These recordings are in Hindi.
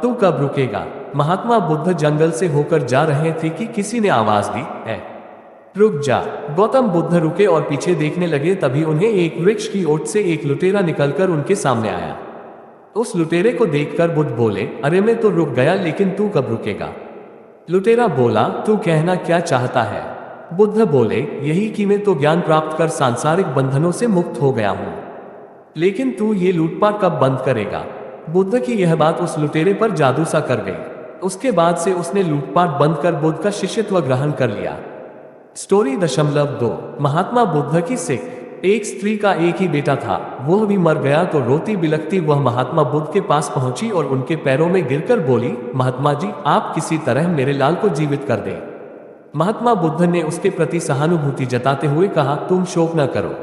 तू कब रुकेगा? महात्मा बुद्ध जंगल से होकर जा रहे थे कि किसी ने आवाज दी, है रुक जा। गौतम बुद्ध रुके और पीछे देखने लगे। तभी उन्हें एक वृक्ष की ओट से एक लुटेरा निकलकर उनके सामने आया। उस लुटेरे को देखकर बुद्ध बोले, अरे मैं तो रुक गया, लेकिन तू कब रुकेगा? लुटेरा बोला, तू कहना क्या चाहता है? बुद्ध बोले, यही कि मैं तो ज्ञान प्राप्त कर सांसारिक बंधनों से मुक्त हो गया हूं, लेकिन तू ये लूटपाट कब बंद करेगा? बुद्ध की यह बात उस लुटेरे पर जादू सा कर गई। उसके बाद से उसने लूटपाट बंद कर बुद्ध का शिष्यत्व ग्रहण कर लिया। स्टोरी 2. महात्मा बुद्ध की सिख। एक स्त्री का एक ही बेटा था, वह भी मर गया तो रोती बिलखती वह महात्मा बुद्ध के पास पहुंची और उनके पैरों में गिरकर बोली, महात्मा जी, आप किसी तरह मेरे लाल को जीवित कर दें। महात्मा बुद्ध ने उसके प्रति सहानुभूति जताते हुए कहा, तुम शोक न करो।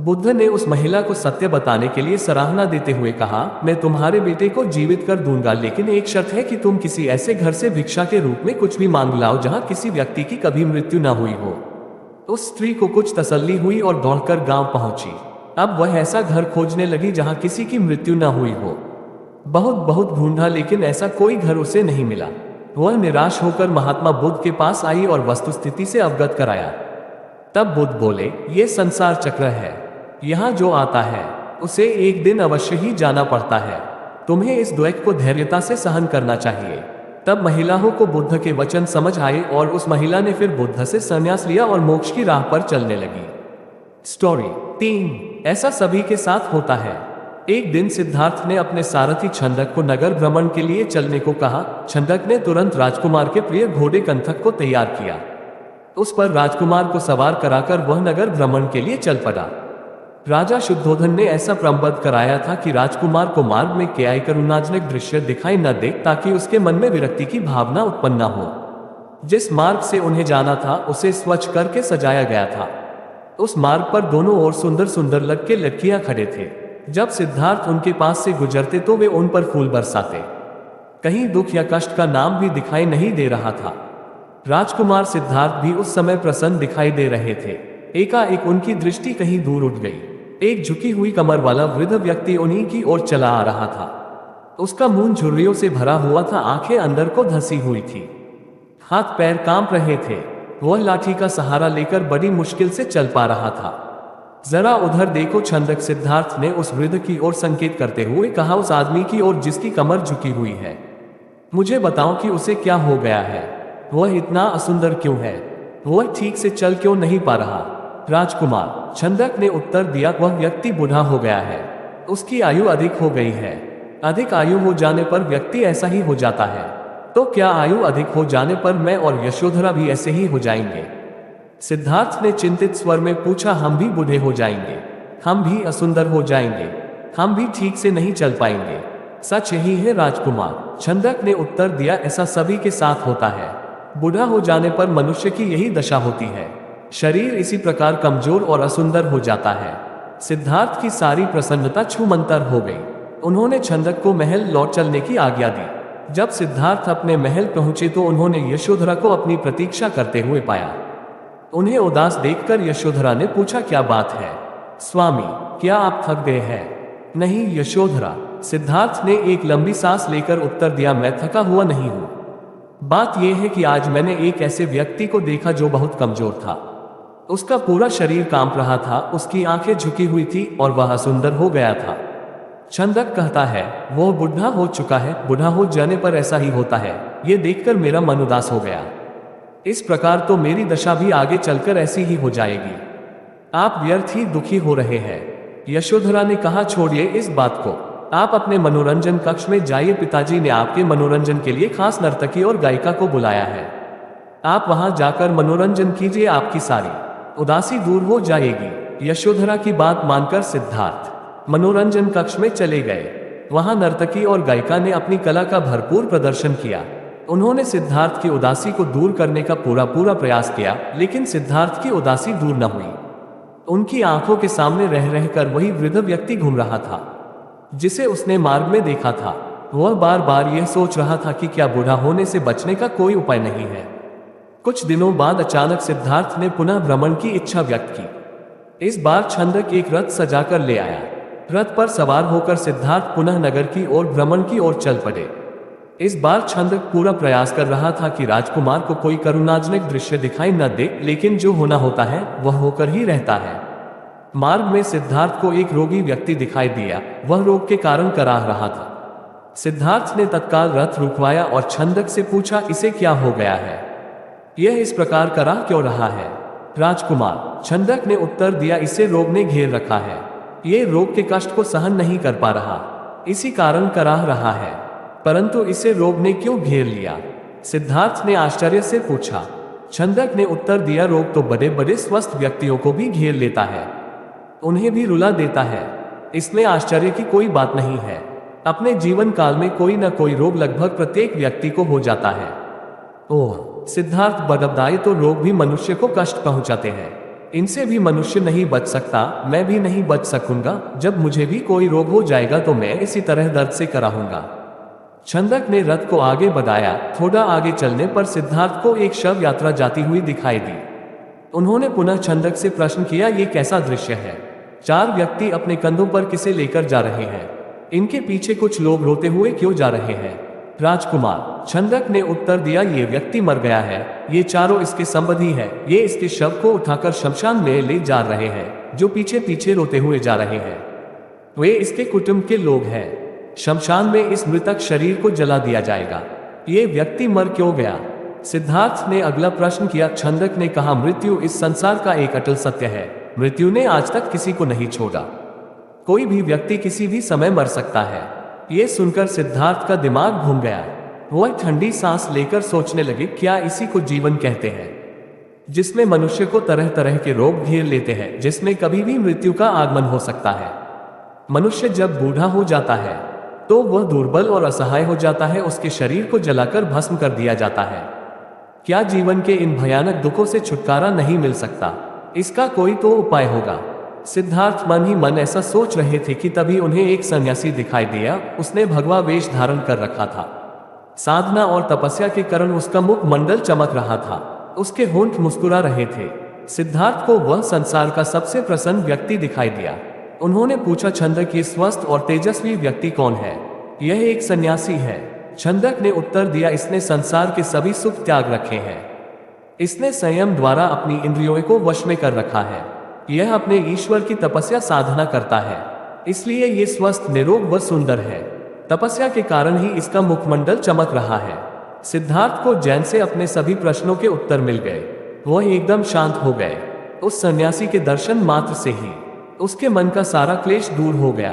बुद्ध ने उस महिला को सत्य बताने के लिए सराहना देते हुए कहा, मैं तुम्हारे बेटे को जीवित कर दूंगा, लेकिन एक शर्त है कि तुम किसी ऐसे घर से भिक्षा के रूप में कुछ भी मांग लाओ जहां किसी व्यक्ति की कभी मृत्यु न हुई हो। उस स्त्री को कुछ तसल्ली हुई और दौड़कर गांव पहुंची। अब वह ऐसा घर खोजने लगी जहां किसी की मृत्यु न हुई हो। बहुत ढूंढा, लेकिन ऐसा कोई घर उसे नहीं मिला। वह निराश होकर महात्मा बुद्ध के पास आई और वस्तुस्थिति से अवगत कराया। तब बुद्ध बोले, ये संसार चक्र है, यहाँ जो आता है उसे एक दिन अवश्य ही जाना पड़ता है। तुम्हें इस द्वैत को धैर्यता से सहन करना चाहिए। तब महिलाओं को बुद्ध के वचन समझ आए और उस महिला ने फिर बुद्ध से संन्यास लिया और मोक्ष की राह पर चलने लगी। स्टोरी 3। ऐसा सभी के साथ होता है। एक दिन सिद्धार्थ ने अपने सारथी छंदक को नगर भ्रमण के लिए चलने को कहा। छंदक ने तुरंत राजकुमार के प्रिय घोड़े कंथक को तैयार किया। उस पर राजकुमार को सवार कराकर वह नगर भ्रमण के लिए चल पड़ा। राजा शुद्धोधन ने ऐसा प्रबंध कराया था कि राजकुमार को मार्ग में कोई करुणाजनक दृश्य दिखाई न दे, ताकि उसके मन में विरक्ति की भावना उत्पन्न न हो। जिस मार्ग से उन्हें जाना था उसे स्वच्छ करके सजाया गया था। उस मार्ग पर दोनों ओर सुंदर सुंदर लड़के लड़कियां खड़े थे। जब सिद्धार्थ उनके पास से गुजरते तो वे उन पर फूल बरसाते। कहीं दुख या कष्ट का नाम भी दिखाई नहीं दे रहा था। राजकुमार सिद्धार्थ भी उस समय प्रसन्न दिखाई दे रहे थे। एकाएक उनकी दृष्टि कहीं दूर उठ गई। एक झुकी हुई कमर वाला वृद्ध व्यक्ति उन्हीं की ओर चला आ रहा था। उसका मुंह झुर्रियों से भरा हुआ था, आंखें अंदर को धंसी हुई थी, हाथ पैर कांप रहे थे। वह लाठी का सहारा लेकर बड़ी मुश्किल से चल पा रहा था। जरा उधर देखो, छंदक सिद्धार्थ ने उस वृद्ध की ओर संकेत करते हुए कहा, उस आदमी की ओर जिसकी कमर झुकी हुई है। मुझे बताओ कि उसे क्या हो गया है? वह इतना असुंदर क्यों है? वह ठीक से चल क्यों नहीं पा रहा? राजकुमार, छंदक ने उत्तर दिया, वह व्यक्ति बूढ़ा हो गया है। उसकी आयु अधिक हो गई है। अधिक आयु हो जाने पर व्यक्ति ऐसा ही हो जाता है। तो क्या आयु अधिक हो जाने पर मैं और यशोधरा भी ऐसे ही हो जाएंगे? सिद्धार्थ ने चिंतित स्वर में पूछा, हम भी बूढ़े हो जाएंगे, हम भी असुंदर हो जाएंगे, हम भी ठीक से नहीं चल पाएंगे। सच यही है राजकुमार, छंदक ने उत्तर दिया, ऐसा सभी के साथ होता है। बूढ़ा हो जाने पर मनुष्य की यही दशा होती है। शरीर इसी प्रकार कमजोर और असुंदर हो जाता है। सिद्धार्थ की सारी प्रसन्नता छूमंतर हो गई। उन्होंने छंदक को महल लौट चलने की आज्ञा दी। जब सिद्धार्थ अपने महल पहुंचे तो उन्होंने यशोधरा को अपनी प्रतीक्षा करते हुए पाया। उन्हें उदास देखकर यशोधरा ने पूछा, क्या बात है स्वामी, क्या आप थक गए हैं? नहीं यशोधरा, सिद्धार्थ ने एक लंबी सांस लेकर उत्तर दिया, मैं थका हुआ नहीं हूं। बात यह है कि आज मैंने एक ऐसे व्यक्ति को देखा जो बहुत कमजोर था। उसका पूरा शरीर कांप रहा था, उसकी आंखें झुकी हुई थी और वह सुंदर हो गया था। छंदक कहता है, वो बूढ़ा हो चुका है। बूढ़ा हो जाने पर ऐसा ही होता है। ये देखकर मेरा मन उदास हो गया। इस प्रकार तो मेरी दशा भी आगे चलकर ऐसी ही हो जाएगी। आप व्यर्थ ही दुखी हो रहे हैं। यशोधरा ने कहा, छोड़िए इस बात को, आप अपने मनोरंजन कक्ष में जाइए। पिताजी ने आपके मनोरंजन के लिए खास नर्तकी और गायिका को बुलाया है। आप वहां जाकर मनोरंजन कीजिए, आपकी सारी उदासी दूर हो जाएगी। यशोधरा की बात मानकर सिद्धार्थ मनोरंजन कक्ष में चले गए। वहां नर्तकी और गायिका ने अपनी कला का भरपूर प्रदर्शन किया। उन्होंने सिद्धार्थ की उदासी को दूर करने का पूरा प्रयास किया, लेकिन सिद्धार्थ की उदासी दूर न हुई। उनकी आंखों के सामने रह रहकर वही वृद्ध व्यक्ति घूम रहा था जिसे उसने मार्ग में देखा था। वह बार बार यह सोच रहा था कि क्या बूढ़ा होने से बचने का कोई उपाय नहीं है। कुछ दिनों बाद अचानक सिद्धार्थ ने पुनः भ्रमण की इच्छा व्यक्त की। इस बार छंदक एक रथ सजाकर ले आया। रथ पर सवार होकर सिद्धार्थ पुनः नगर की ओर भ्रमण की ओर चल पड़े। इस बार छंदक पूरा प्रयास कर रहा था कि राजकुमार को कोई करुणाजनक दृश्य दिखाई न दे, लेकिन जो होना होता है वह होकर ही रहता है। मार्ग में सिद्धार्थ को एक रोगी व्यक्ति दिखाई दिया। वह रोग के कारण कराह रहा था। सिद्धार्थ ने तत्काल रथ रुकवाया और छंदक से पूछा, इसे क्या हो गया है? यह इस प्रकार कराह क्यों रहा है? राजकुमार, छंदक ने उत्तर दिया, इसे रोग ने घेर रखा है। ये रोग के कष्ट को सहन नहीं कर पा रहा, इसी कारण कराह रहा है। परंतु इसे रोग ने क्यों घेर लिया? सिद्धार्थ ने आश्चर्य से पूछा। छंदक ने उत्तर दिया, रोग तो बड़े बड़े स्वस्थ व्यक्तियों को भी घेर लेता है, उन्हें भी रुला देता है। इसमें आश्चर्य की कोई बात नहीं है। अपने जीवन काल में कोई न कोई रोग लगभग प्रत्येक व्यक्ति को हो जाता है। ओह, सिद्धार्थ बदबदाए, तो रोग भी मनुष्य को कष्ट पहुंचाते हैं। इनसे भी मनुष्य नहीं बच सकता, मैं भी नहीं बच सकूंगा। जब मुझे भी कोई रोग हो जाएगा तो मैं इसी तरह दर्द से कराहूंगा। छंदक ने रथ को आगे बढ़ाया। थोड़ा आगे चलने पर सिद्धार्थ को एक शव यात्रा जाती हुई दिखाई दी। उन्होंने पुनः छंदक से प्रश्न किया, ये कैसा दृश्य है? 4 व्यक्ति अपने कंधों पर किसे लेकर जा रहे हैं? इनके पीछे कुछ लोग रोते हुए क्यों जा रहे हैं? राजकुमार, छंदक ने उत्तर दिया, ये व्यक्ति मर गया है, ये चारों इसके संबंधी है। ये इसके शव को उठाकर शमशान में ले जा रहे हैं। जो पीछे पीछे रोते हुए जा रहे हैं वे इसके कुटुंब के लोग हैं। शमशान में इस मृतक शरीर को जला दिया जाएगा। ये व्यक्ति मर क्यों गया? सिद्धार्थ ने अगला प्रश्न किया। छंदक ने कहा, मृत्यु इस संसार का एक अटल सत्य है। मृत्यु ने आज तक किसी को नहीं छोड़ा। कोई भी व्यक्ति किसी भी समय मर सकता है। यह सुनकर सिद्धार्थ का दिमाग घूम गया। वह ठंडी सांस लेकर सोचने लगे, क्या इसी को जीवन कहते हैं, जिसमें मनुष्य को तरह तरह के रोग घेर लेते हैं, जिसमें कभी भी मृत्यु का आगमन हो सकता है। मनुष्य जब बूढ़ा हो जाता है तो वह दुर्बल और असहाय हो जाता है। उसके शरीर को जलाकर भस्म कर दिया जाता है। क्या जीवन के इन भयानक दुखों से छुटकारा नहीं मिल सकता? इसका कोई तो उपाय होगा। सिद्धार्थ मन ही मन ऐसा सोच रहे थे कि तभी उन्हें एक सन्यासी दिखाई दिया। उसने भगवा वेश धारण कर रखा था। साधना और तपस्या के कारण उसका मुख मंडल चमक रहा था। उसके होंठ मुस्कुरा रहे थे। सिद्धार्थ को वह संसार का सबसे प्रसन्न व्यक्ति दिखाई दिया। उन्होंने पूछा, छंदक, ये स्वस्थ और तेजस्वी व्यक्ति कौन है? यह एक सन्यासी है। छंदक ने उत्तर दिया, इसने संसार के सभी सुख त्याग रखे हैं। इसने संयम द्वारा अपनी इंद्रियों को वश में कर रखा है। यह अपने ईश्वर की तपस्या साधना करता है, इसलिए ये स्वस्थ, निरोग व सुंदर है। तपस्या के कारण ही इसका मुखमंडल चमक रहा है। सिद्धार्थ को जैन से अपने सभी प्रश्नों के उत्तर मिल गए। वह एकदम शांत हो गए। उस सन्यासी के दर्शन मात्र से ही उसके मन का सारा क्लेश दूर हो गया।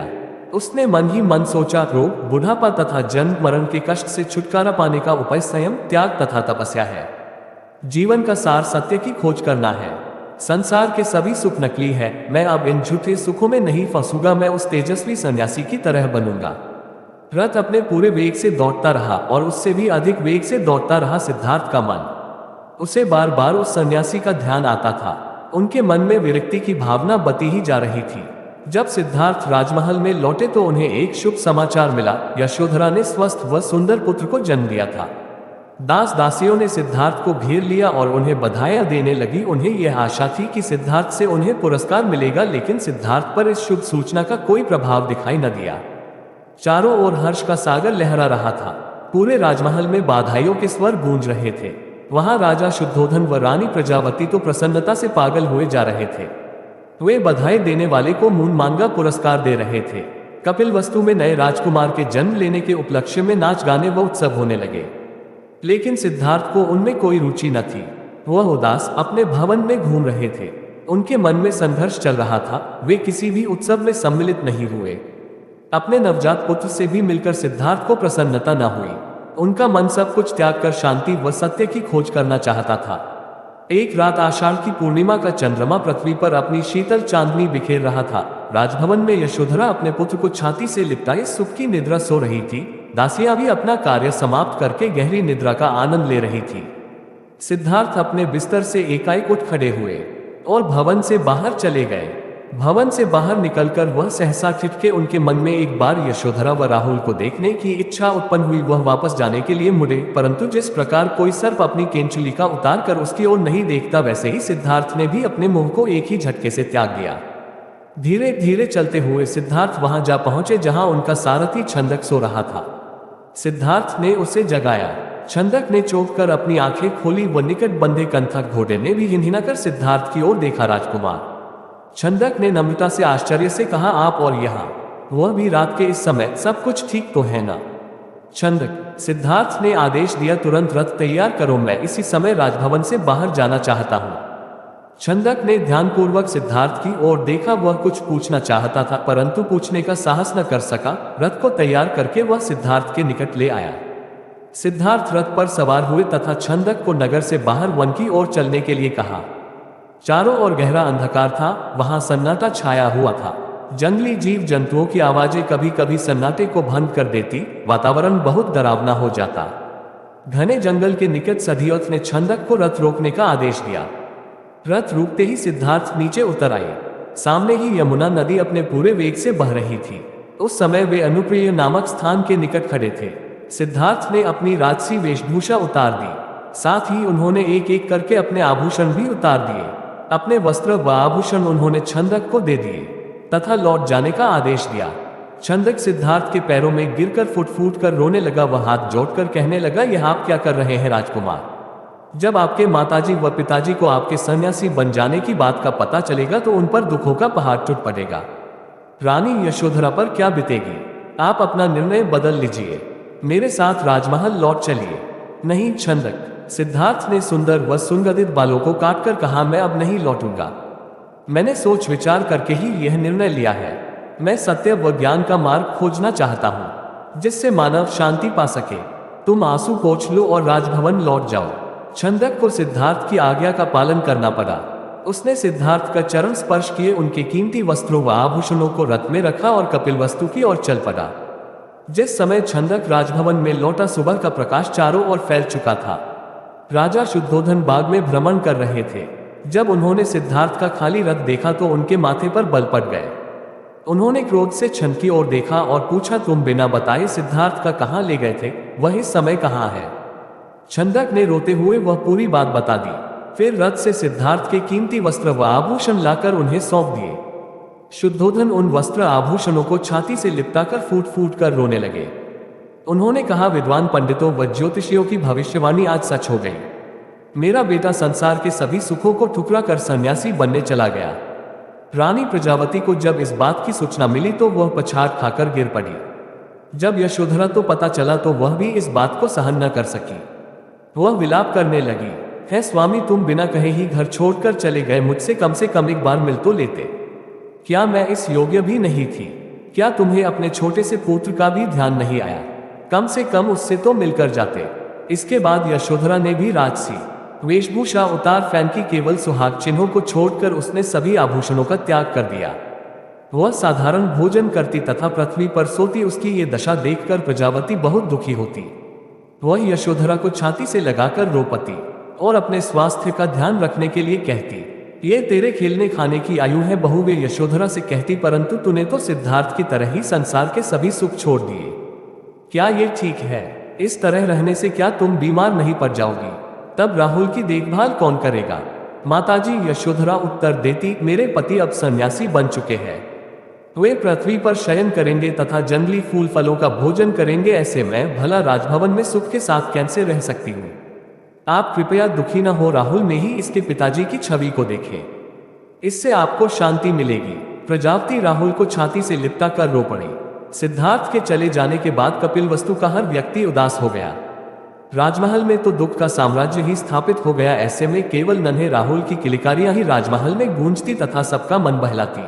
उसने मन ही मन सोचा, रोग, बुढ़ापा तथा जन्म मरण के कष्ट से छुटकारा पाने का उपाय संयम, त्याग तथा तपस्या है। जीवन का सार सत्य की खोज करना है। संसार के सभी सुख नकली है। मैं अब इन झूठे सुखों में नहीं फंसूंगा। मैं उस तेजस्वी सन्यासी की तरह बनूंगा। रथ अपने पूरे वेग से दौड़ता रहा और उससे भी अधिक वेग से दौड़ता रहा सिद्धार्थ का मन। उसे बार बार उस सन्यासी का ध्यान आता था। उनके मन में विरक्ति की भावना बती ही जा रही थी। जब सिद्धार्थ राजमहल में लौटे तो उन्हें एक शुभ समाचार मिला। यशोधरा ने स्वस्थ व सुंदर पुत्र को जन्म दिया था। दास दासियों ने सिद्धार्थ को घेर लिया और उन्हें बधाइयां देने लगी। उन्हें यह आशा थी कि सिद्धार्थ से उन्हें पुरस्कार मिलेगा, लेकिन सिद्धार्थ पर इस शुभ सूचना का कोई प्रभाव दिखाई न दिया। चारों ओर हर्ष का सागर लहरा रहा था। पूरे राजमहल में बधाइयों के स्वर गूंज रहे थे। वहां राजा शुद्धोधन व रानी प्रजावती तो प्रसन्नता से पागल हुए जा रहे थे। वे बधाई देने वाले को मून मांगा पुरस्कार दे रहे थे। कपिलवस्तु में नए राजकुमार के जन्म लेने के उपलक्ष्य में नाच गाने व उत्सव होने लगे, लेकिन सिद्धार्थ को उनमें कोई रुचि न थी। वह उदास अपने भवन में घूम रहे थे। उनके मन में संघर्ष चल रहा था। वे किसी भी उत्सव में सम्मिलित नहीं हुए। अपने नवजात पुत्र से भी मिलकर सिद्धार्थ को प्रसन्नता न हुई। उनका मन सब कुछ त्याग कर शांति व सत्य की खोज करना चाहता था। एक रात आषाढ़ की पूर्णिमा का चंद्रमा पृथ्वी पर अपनी शीतल चांदनी बिखेर रहा था। राजभवन में यशोधरा अपने पुत्र को छाती से लिपटाए सुख की निद्रा सो रही थी। दासियां भी अपना कार्य समाप्त करके गहरी निद्रा का आनंद ले रही थी। सिद्धार्थ अपने बिस्तर से एकाएक उठ खड़े हुए और भवन से बाहर चले गए। भवन से बाहर निकलकर वह सहसा ठिठके। उनके मन में एक बार यशोधरा व राहुल को देखने की इच्छा उत्पन्न हुई। वह वापस जाने के लिए मुड़े, परंतु जिस प्रकार कोई सर्प अपनी केंचुलिका उतार कर उसकी ओर नहीं देखता, वैसे ही सिद्धार्थ ने भी अपने मुंह को एक ही झटके से त्याग दिया। धीरे धीरे चलते हुए सिद्धार्थ वहां जा पहुंचे जहां उनका सारथी छंदक सो रहा था। सिद्धार्थ ने उसे जगाया। छंदक ने चौंक कर अपनी आंखें खोली। वह निकट बंधे कंथक घोड़े ने भी हिनहिना कर सिद्धार्थ की ओर देखा। राजकुमार, छंदक ने नम्रता से आश्चर्य से कहा, आप और यहाँ, वह भी रात के इस समय, सब कुछ ठीक तो है ना? छंदक, सिद्धार्थ ने आदेश दिया, तुरंत रथ तैयार करो, मैं इसी समय राजभवन से बाहर जाना चाहता हूँ। छंदक ने ध्यानपूर्वक सिद्धार्थ की ओर देखा। वह कुछ पूछना चाहता था परंतु पूछने का साहस न कर सका। रथ को तैयार करके वह सिद्धार्थ के निकट ले आया। सिद्धार्थ रथ पर सवार हुए तथा छंदक को नगर से बाहर वन की ओर चलने के लिए कहा। चारों ओर गहरा अंधकार था, वहां सन्नाटा छाया हुआ था। जंगली जीव जंतुओं की आवाजें कभी कभी सन्नाटे को भंग कर देती, वातावरण बहुत डरावना हो जाता। घने जंगल के निकट सधियोत ने छंदक को रथ रोकने का आदेश दिया। रथ रुकते ही सिद्धार्थ नीचे उतर आए। सामने ही यमुना नदी अपने पूरे वेग से बह रही थी। उस समय वे अनुप्रिय नामक स्थान के निकट खड़े थे। सिद्धार्थ ने अपनी राजसी वेशभूषा उतार दी, साथ ही उन्होंने एक एक करके अपने आभूषण भी उतार दिए। अपने वस्त्र व आभूषण उन्होंने छंदक को दे दिए तथा लौट जाने का आदेश दिया। छंदक सिद्धार्थ के पैरों में गिरकर फुट फूट कर रोने लगा। वह हाथ जोड़कर कहने लगा, यह आप क्या कर रहे हैं राजकुमार? जब आपके माताजी व पिताजी को आपके सन्यासी बन जाने की बात का पता चलेगा तो उन पर दुखों का पहाड़ टूट पड़ेगा। रानी यशोधरा पर क्या बीतेगी? आप अपना निर्णय बदल लीजिए, मेरे साथ राजमहल लौट चलिए। नहीं छंदक, सिद्धार्थ ने सुंदर व सुगंधित बालों को काटकर कहा, मैं अब नहीं लौटूंगा। मैंने सोच विचार करके ही यह निर्णय लिया है। मैं सत्य व ज्ञान का मार्ग खोजना चाहता हूँ जिससे मानव शांति पा सके। तुम आंसू पोंछ लो और राजभवन लौट जाओ। छंदक को सिद्धार्थ की आज्ञा का पालन करना पड़ा। उसने सिद्धार्थ का चरण स्पर्श किए, उनके कीमती वस्त्रों व आभूषणों को रथ में रखा और कपिलवस्तु की ओर चल पड़ा। जिस समय छंदक राजभवन में लौटा, सुबह का प्रकाश चारों ओर फैल चुका था। राजा शुद्धोधन बाग में भ्रमण कर रहे थे। जब उन्होंने सिद्धार्थ का खाली रथ देखा तो उनके माथे पर बल पड़ गए। उन्होंने क्रोध से छंद की ओर देखा और पूछा, तुम बिना बताए सिद्धार्थ का कहाँ ले गए थे? वह इस समय कहाँ है? छंदक ने रोते हुए वह पूरी बात बता दी। फिर रथ से सिद्धार्थ के कीमती वस्त्र व आभूषण लाकर उन्हें सौंप दिए। शुद्धोधन उन वस्त्र आभूषणों को छाती से लिपटाकर फूट फूट कर रोने लगे। उन्होंने कहा, विद्वान पंडितों व ज्योतिषियों की भविष्यवाणी आज सच हो गई। मेरा बेटा संसार के सभी सुखों को ठुकरा कर सन्यासी बनने चला गया। रानी प्रजावती को जब इस बात की सूचना मिली तो वह पछाड़ खाकर गिर पड़ी। जब यशोधरा तो पता चला तो वह भी इस बात को सहन न कर सकी। वह विलाप करने लगी, है स्वामी, तुम बिना कहे ही घर छोड़कर चले गए। मुझसे कम से कम एक बार मिल तो लेते। क्या मैं इस योग्य भी नहीं थी? क्या तुम्हें अपने छोटे से पुत्र का भी ध्यान नहीं आया? कम से कम उससे तो मिलकर जाते। इसके बाद यशोधरा ने भी राजसी वेशभूषा उतार फेंकी। केवल सुहाग चिन्हों को छोड़कर उसने सभी आभूषणों का त्याग कर दिया। वह साधारण भोजन करती तथा पृथ्वी पर सोती। उसकी ये दशा देखकर प्रजावती बहुत दुखी होती। वह यशोधरा को छाती से लगाकर रो पड़ती और अपने स्वास्थ्य का ध्यान रखने के लिए कहती, ये तेरे खेलने खाने की आयु है बहू। वे यशोधरा से कहती, परंतु तूने तो सिद्धार्थ की तरह ही संसार के सभी सुख छोड़ दिए। क्या ये ठीक है? इस तरह रहने से क्या तुम बीमार नहीं पड़ जाओगी? तब राहुल की देखभाल कौन करेगा? माताजी यशोधरा उत्तर देती, मेरे पति अब सन्यासी बन चुके हैं। वे पृथ्वी पर शयन करेंगे तथा जंगली फूल फलों का भोजन करेंगे। ऐसे में भला राजभवन में सुख के साथ कैसे रह सकती हूँ? आप कृपया दुखी न हो। राहुल में ही इसके पिताजी की छवि को देखें, इससे आपको शांति मिलेगी। प्रजावती राहुल को छाती से लिपटा कर रो पड़ी। सिद्धार्थ के चले जाने के बाद कपिलवस्तु का हर व्यक्ति उदास हो गया। राजमहल में तो दुख का साम्राज्य ही स्थापित हो गया। ऐसे में केवल नन्हे राहुल की किलकारियां ही राजमहल में गूंजती तथा सबका मन बहलाती।